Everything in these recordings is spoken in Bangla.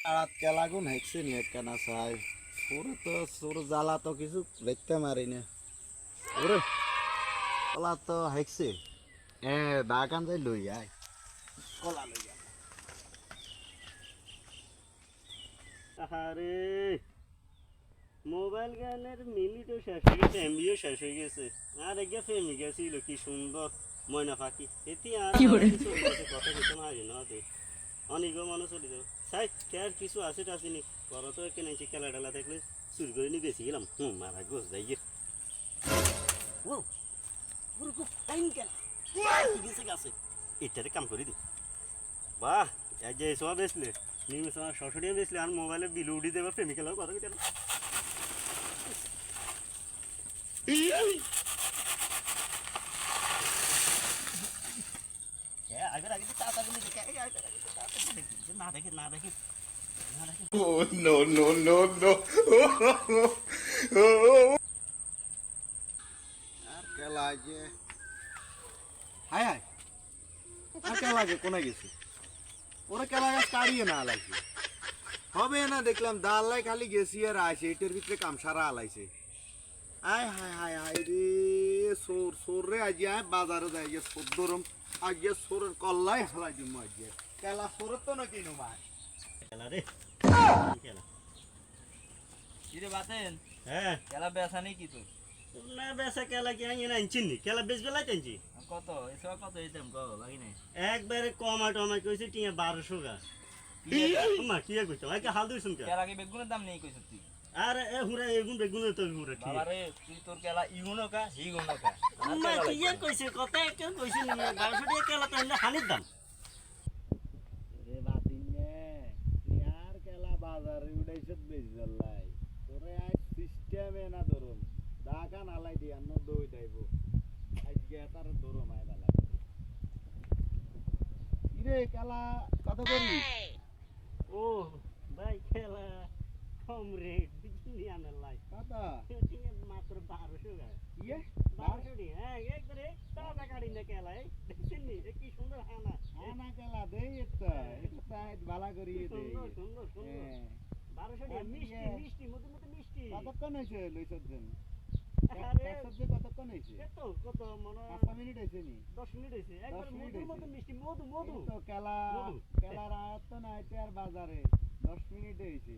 রাত কেলাগুন হেঁকছে নি একখানা চাই ওরে তো তোর জ্বালা তো কিছু দেখতে মারি না ওরে কলা তো হেঁকছে দাগান যাই লই আয় কলা লই যা আরে মোবাইল গানের মিনিটও শেষ হয়ে গেছে, এমবিও শেষ হয়ে গেছে। আর এগে ফেমি গেছিল কি সুন্দর ময়না পাখি এটি আর কিছু কথা কিছু না আগে না দে অনেক মানুষ চলে যাবে সাই আর কিছু আছে টাসিনি বড় তো একে নাইছি খেলা টেলা দেখলে চুরি করে নিয়ে বেশি গেলাম মারা গোস যাই গে ও পুরো খুব টাইম কেন গেছে গাছে এটারে কাম করে দি বাহ এক যে সব বেসলে নিউজ আমার সশরিয়া বেসলে আর মোবাইলে বিল উড়ি দেবে প্রেমিকেলাও কথা কেন না দেখে না দেখে Oh, no, no, no, no. আর কেলা যে হায় হায় আর কেলা যে কোনে গেছে ওরা কেলা গাছ কাড়িয়ে না আলাইছে হবে না দেখলাম দাল্লাই খালি গেছি আর আইছে এটার ভিতরে কাম সারা আলাইছে আয় হায় হায় হায় রে সোর সোর রে আজ আয় বাজারে যাই যে সোর ধরম আজ যে সোরের কল্লাই হালাই দিম আজ কেলা সোরের তো না কিনো মাছ খেলা রে খেলা কিরে বাতেন হ্যাঁ খেলা বেচা নেই কি তুই না বেসা খেলা কি আইন আনছি নি খেলা বেশ বেলা টানছি কত এসব কত দিতাম কো বাকি নাই একবারে কমা টমা কইছে টিয়া 1200 গা মা কি কইছো আগে হাল দিছুন কে খেলা কি বেগুনের দাম নেই কইছ তুই আরে এ হুরা এগুন বেগুন তো হুরা কি বাবা রে তুই তোর খেলা ইগুনো কা হিগুনো কা মা কি কইছে কথা কে কইছে নি 1200 টাকা খেলা তাইলে হানির দাম রে বাতিনে ইয়ার কেলা বাজারে উড়াইছত বেশ জল্লাই তোরে আজ সিস্টেমে না ধরুম দাগা নালাই দি আন্ন দই দাইব আজকে তার ধরুম আয় দালা ইরে কেলা কত করি ও ভাই খেলা কম রেট বিজলি আনার লাই কত টিয়া মাত্র 1200 গা ইয়ে 1200 টি হ্যাঁ একবারে টাকা কাড়ি না খেলাই দেখছেন নি কি সুন্দর হানা আনা কেলা দেই এটা ভালা করি দেই সুন্দর সুন্দর সুন্দর 1200 টি মিষ্টি মিষ্টি মধ্যে মধ্যে মিষ্টি কতক্ষণ হয়েছে লইছত দেন আরে কতক্ষণ হয়েছে কত মনে 5 মিনিট হয়েছে নি 10 মিনিট হইছে একবার 10 মিনিট মধুর হইছে। মতো মিষ্টি মধু মধু তো কেলা মধু। কেলার আয়াত তো নাইতে আর বাজারে 10 মিনিট হয়েছে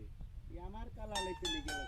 আমার কালা লেগে গেল